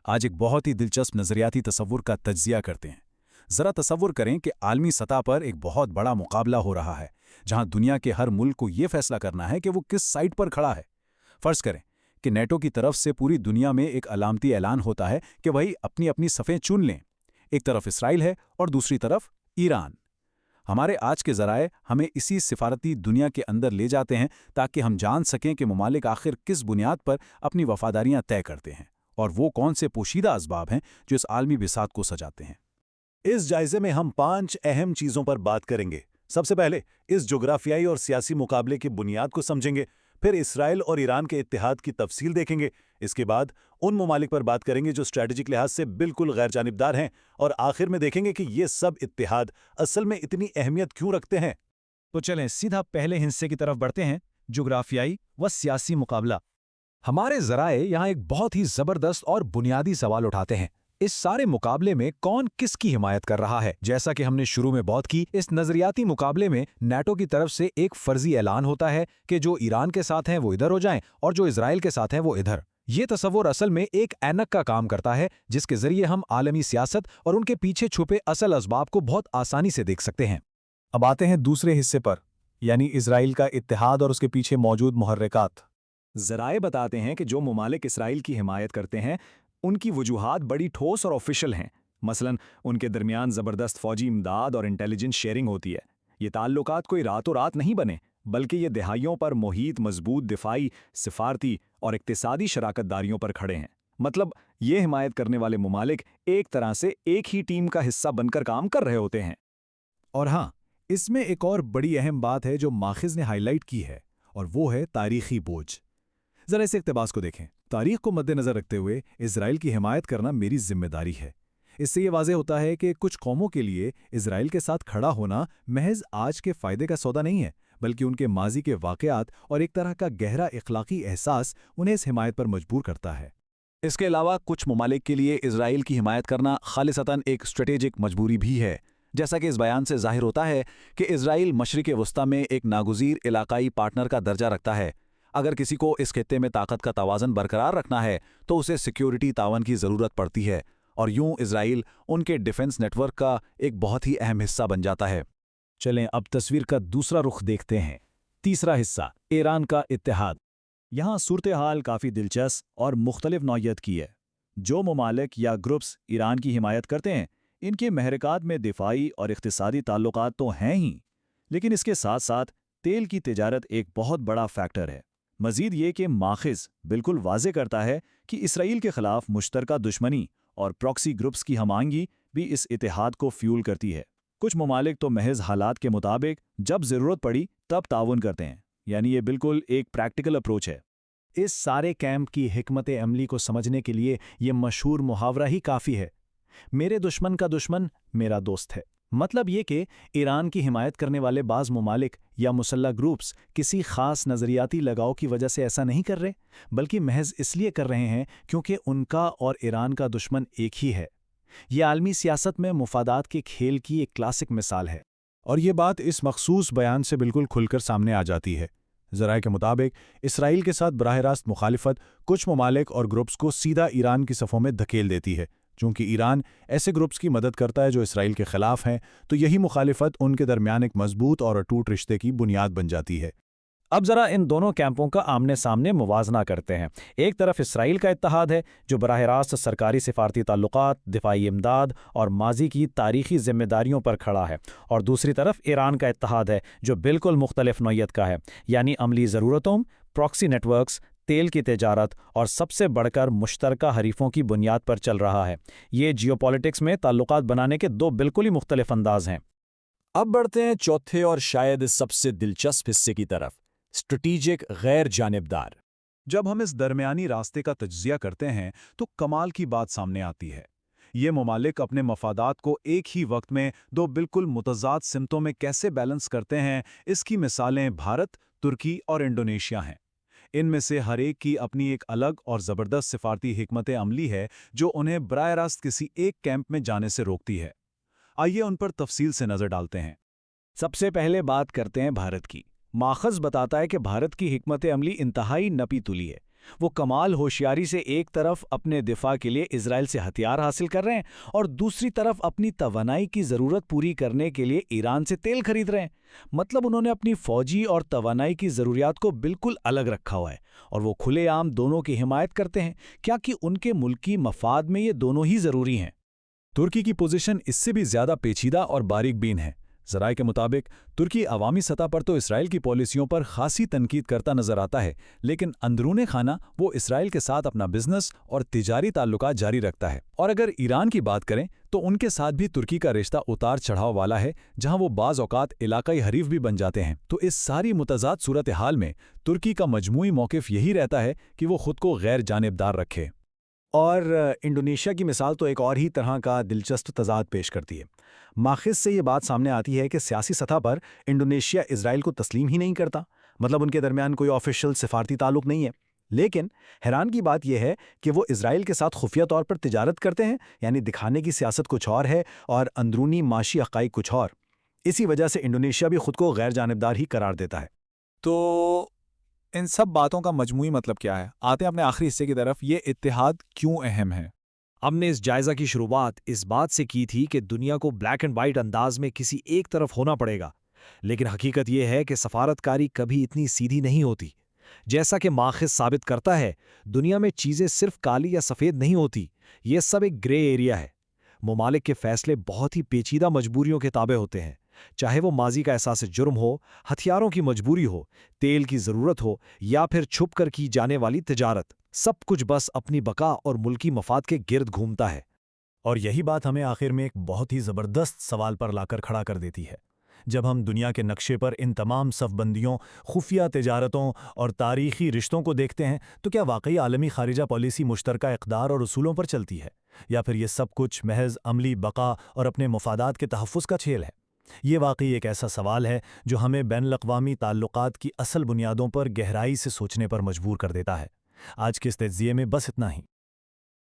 آج ایک بہت ہی دلچسپ نظریاتی تصور کا تجزیہ کرتے ہیں۔ ذرا تصور کریں کہ عالمی سطح پر ایک بہت بڑا مقابلہ ہو رہا ہے، جہاں دنیا کے ہر ملک کو یہ فیصلہ کرنا ہے کہ وہ کس سائٹ پر کھڑا ہے۔ فرض کریں کہ نیٹو کی طرف سے پوری دنیا میں ایک علامتی اعلان ہوتا ہے کہ وہی اپنی اپنی صفیں چن لیں۔ ایک طرف اسرائیل ہے اور دوسری طرف ایران۔ ہمارے آج کے ذرائع ہمیں اسی سفارتی دنیا کے اندر لے جاتے ہیں تاکہ ہم جان سکیں کہ ممالک آخر کس بنیاد پر اپنی وفاداریاں طے کرتے ہیں، اور وہ کون سے پوشیدہ اسباب ہیں جو اس عالمی بساط کو سجاتے ہیں۔ اس جائزے میں ہم 5 اہم چیزوں پر بات کریں گے۔ سب سے پہلے اس جغرافیائی اور سیاسی مقابلے کی بنیاد کو سمجھیں گے، پھر اسرائیل اور ایران کے اتحاد کی تفصیل دیکھیں گے، اس کے بعد ان ممالک پر بات کریں گے جو اسٹریٹجک لحاظ سے بالکل غیر جانبدار ہیں، اور آخر میں دیکھیں گے کہ یہ سب اتحاد اصل میں اتنی اہمیت کیوں رکھتے ہیں۔ تو چلیں سیدھا پہلے حصے کی طرف بڑھتے ہیں، جغرافیائی و سیاسی مقابلہ۔ ہمارے ذرائع یہاں ایک بہت ہی زبردست اور بنیادی سوال اٹھاتے ہیں: اس سارے مقابلے میں کون کس کی حمایت کر رہا ہے؟ جیسا کہ ہم نے شروع میں بات کی، اس نظریاتی مقابلے میں نیٹو کی طرف سے ایک فرضی اعلان ہوتا ہے کہ جو ایران کے ساتھ ہیں وہ ادھر ہو جائیں اور جو اسرائیل کے ساتھ ہیں وہ ادھر۔ یہ تصور اصل میں ایک اینک کا کام کرتا ہے جس کے ذریعے ہم عالمی سیاست اور ان کے پیچھے چھپے اصل اسباب کو بہت آسانی سے دیکھ سکتے ہیں۔ اب آتے ہیں دوسرے حصے پر، یعنی اسرائیل کا اتحاد اور اس کے پیچھے موجود محرکات۔ ذرائع بتاتے ہیں کہ جو ممالک اسرائیل کی حمایت کرتے ہیں ان کی وجوہات بڑی ٹھوس اور آفیشل ہیں۔ مثلاً ان کے درمیان زبردست فوجی امداد اور انٹیلیجنس شیئرنگ ہوتی ہے۔ یہ تعلقات کوئی راتوں رات نہیں بنے، بلکہ یہ دہائیوں پر محیط مضبوط دفاعی، سفارتی اور اقتصادی شراکت داریوں پر کھڑے ہیں۔ مطلب یہ حمایت کرنے والے ممالک ایک طرح سے ایک ہی ٹیم کا حصہ بن کر کام کر رہے ہوتے ہیں۔ اور ہاں، اس میں ایک اور بڑی اہم بات ہے جو ماخذ نے ہائی لائٹ کی ہے، اور وہ ہے تاریخی بوجھ۔ ذرا اس اقتباس کو دیکھیں۔ تاریخ کو مد نظر رکھتے ہوئے اسرائیل کی حمایت کرنا میری ذمہ داری ہے۔ اس سے یہ واضح ہوتا ہے کہ کچھ قوموں کے لیے اسرائیل کے ساتھ کھڑا ہونا محض آج کے فائدے کا سودا نہیں ہے، بلکہ ان کے ماضی کے واقعات اور ایک طرح کا گہرا اخلاقی احساس انہیں اس حمایت پر مجبور کرتا ہے۔ اس کے علاوہ کچھ ممالک کے لیے اسرائیل کی حمایت کرنا خالصتاً ایک اسٹریٹجک مجبوری بھی ہے، جیسا کہ اس بیان سے ظاہر ہوتا ہے کہ اسرائیل مشرق وسطی میں ایک ناگزیر علاقائی پارٹنر کا درجہ رکھتا ہے۔ اگر کسی کو اس خطے میں طاقت کا توازن برقرار رکھنا ہے تو اسے سیکیورٹی تعاون کی ضرورت پڑتی ہے، اور یوں اسرائیل ان کے ڈیفنس نیٹ ورک کا ایک بہت ہی اہم حصہ بن جاتا ہے۔ چلیں اب تصویر کا دوسرا رخ دیکھتے ہیں۔ تیسرا حصہ، ایران کا اتحاد۔ یہاں صورتحال کافی دلچسپ اور مختلف نوعیت کی ہے۔ جو ممالک یا گروپس ایران کی حمایت کرتے ہیں ان کے محرکات میں دفاعی اور اقتصادی تعلقات تو ہیں ہی، لیکن اس کے ساتھ ساتھ تیل کی تجارت ایک بہت بڑا فیکٹر ہے۔ مزید یہ کہ ماخذ بالکل واضح کرتا ہے کہ اسرائیل کے خلاف مشترکہ دشمنی اور پراکسی گروپس کی ہم آہنگی بھی اس اتحاد کو فیول کرتی ہے۔ کچھ ممالک تو محض حالات کے مطابق جب ضرورت پڑی تب تعاون کرتے ہیں، یعنی یہ بالکل ایک پریکٹیکل اپروچ ہے۔ اس سارے کیمپ کی حکمت عملی کو سمجھنے کے لیے یہ مشہور محاورہ ہی کافی ہے: میرے دشمن کا دشمن میرا دوست ہے۔ مطلب یہ کہ ایران کی حمایت کرنے والے بعض ممالک یا مسلح گروپس کسی خاص نظریاتی لگاؤ کی وجہ سے ایسا نہیں کر رہے، بلکہ محض اس لیے کر رہے ہیں کیونکہ ان کا اور ایران کا دشمن ایک ہی ہے۔ یہ عالمی سیاست میں مفادات کے کھیل کی ایک کلاسک مثال ہے، اور یہ بات اس مخصوص بیان سے بالکل کھل کر سامنے آ جاتی ہے۔ ذرائع کے مطابق اسرائیل کے ساتھ براہ راست مخالفت کچھ ممالک اور گروپس کو سیدھا ایران کی صفوں میں دھکیل دیتی ہے۔ چونکہ ایران ایسے گروپس کی مدد کرتا ہے جو اسرائیل کے خلاف ہیں، تو یہی مخالفت ان کے درمیان ایک مضبوط اور اٹوٹ رشتے کی بنیاد بن جاتی ہے۔ اب ذرا ان دونوں کیمپوں کا آمنے سامنے موازنہ کرتے ہیں۔ ایک طرف اسرائیل کا اتحاد ہے جو براہ راست سرکاری سفارتی تعلقات، دفاعی امداد اور ماضی کی تاریخی ذمہ داریوں پر کھڑا ہے، اور دوسری طرف ایران کا اتحاد ہے جو بالکل مختلف نوعیت کا ہے، یعنی عملی ضرورتوں، پراکسی نیٹ ورکس، تیل کی تجارت اور سب سے بڑھ کر مشترکہ حریفوں کی بنیاد پر چل رہا ہے۔ یہ جیو پالیٹکس میں تعلقات بنانے کے دو بالکل ہی مختلف انداز ہیں۔ اب بڑھتے ہیں چوتھے اور شاید سب سے دلچسپ حصے کی طرف: اسٹریٹجک غیر جانبدار۔ جب ہم اس درمیانی راستے کا تجزیہ کرتے ہیں تو کمال کی بات سامنے آتی ہے۔ یہ ممالک اپنے مفادات کو ایک ہی وقت میں دو بالکل متضاد سمتوں میں کیسے بیلنس کرتے ہیں، اس کی مثالیں بھارت، ترکی اور انڈونیشیا ہیں۔ ان میں سے ہر ایک کی اپنی ایک الگ اور زبردست سفارتی حکمت عملی ہے جو انہیں براہ راست کسی ایک کیمپ میں جانے سے روکتی ہے۔ آئیے ان پر تفصیل سے نظر ڈالتے ہیں۔ سب سے پہلے بات کرتے ہیں بھارت کی۔ ماخذ بتاتا ہے کہ بھارت کی حکمت عملی انتہائی نپی تلی ہے۔ وہ کمال ہوشیاری سے ایک طرف اپنے دفاع کے لیے اسرائیل سے ہتھیار حاصل کر رہے ہیں اور دوسری طرف اپنی توانائی کی ضرورت پوری کرنے کے لیے ایران سے تیل خرید رہے ہیں۔ مطلب انہوں نے اپنی فوجی اور توانائی کی ضروریات کو بالکل الگ رکھا ہوا ہے اور وہ کھلے عام دونوں کی حمایت کرتے ہیں، کیا کہ ان کے ملکی مفاد میں یہ دونوں ہی ضروری ہیں۔ ترکی کی پوزیشن اس سے بھی زیادہ پیچیدہ اور باریک بین ہے۔ ذرائع کے مطابق ترکی عوامی سطح پر تو اسرائیل کی پالیسیوں پر خاصی تنقید کرتا نظر آتا ہے، لیکن اندرون خانہ وہ اسرائیل کے ساتھ اپنا بزنس اور تجاری تعلقات جاری رکھتا ہے۔ اور اگر ایران کی بات کریں تو ان کے ساتھ بھی ترکی کا رشتہ اتار چڑھاؤ والا ہے، جہاں وہ بعض اوقات علاقائی حریف بھی بن جاتے ہیں۔ تو اس ساری متضاد صورتحال میں ترکی کا مجموعی موقف یہی رہتا ہے کہ وہ خود کو غیر جانبدار رکھے۔ اور انڈونیشیا کی مثال تو ایک اور ہی طرح کا دلچسپ تضاد پیش کرتی ہے۔ ماخذ سے یہ بات سامنے آتی ہے کہ سیاسی سطح پر انڈونیشیا اسرائیل کو تسلیم ہی نہیں کرتا، مطلب ان کے درمیان کوئی آفیشل سفارتی تعلق نہیں ہے۔ لیکن حیران کی بات یہ ہے کہ وہ اسرائیل کے ساتھ خفیہ طور پر تجارت کرتے ہیں، یعنی دکھانے کی سیاست کچھ اور ہے اور اندرونی معاشی حقائق کچھ اور۔ اسی وجہ سے انڈونیشیا بھی خود کو غیر جانبدار ہی قرار دیتا ہے۔ تو ان سب باتوں کا مجموعی مطلب کیا ہے؟ آتے ہیں اپنے آخری حصے کی طرف۔ یہ اتحاد کیوں اہم ہے؟ ہم نے اس جائزہ کی شروعات اس بات سے کی تھی کہ دنیا کو بلیک اینڈ وائٹ انداز میں کسی ایک طرف ہونا پڑے گا، لیکن حقیقت یہ ہے کہ سفارتکاری کبھی اتنی سیدھی نہیں ہوتی۔ جیسا کہ ماخذ ثابت کرتا ہے، دنیا میں چیزیں صرف کالی یا سفید نہیں ہوتی، یہ سب ایک گرے ایریا ہے۔ ممالک کے فیصلے بہت ہی پیچیدہ مجبوریوں کے تابع ہوتے ہیں، چاہے وہ ماضی کا احساس جرم ہو، ہتھیاروں کی مجبوری ہو، تیل کی ضرورت ہو یا پھر چھپ کر کی جانے والی تجارت، سب کچھ بس اپنی بقا اور ملکی مفاد کے گرد گھومتا ہے۔ اور یہی بات ہمیں آخر میں ایک بہت ہی زبردست سوال پر لا کر کھڑا کر دیتی ہے۔ جب ہم دنیا کے نقشے پر ان تمام صف بندیوں، خفیہ تجارتوں اور تاریخی رشتوں کو دیکھتے ہیں تو کیا واقعی عالمی خارجہ پالیسی مشترکہ اقدار اور اصولوں پر چلتی ہے، یا پھر یہ سب کچھ محض عملی بقا اور اپنے مفادات کے تحفظ کا کھیل ہے؟ یہ واقعی ایک ایسا سوال ہے جو ہمیں بین الاقوامی تعلقات کی اصل بنیادوں پر گہرائی سے سوچنے پر مجبور کر دیتا ہے۔ آج کے اس تجزیے میں بس اتنا ہی۔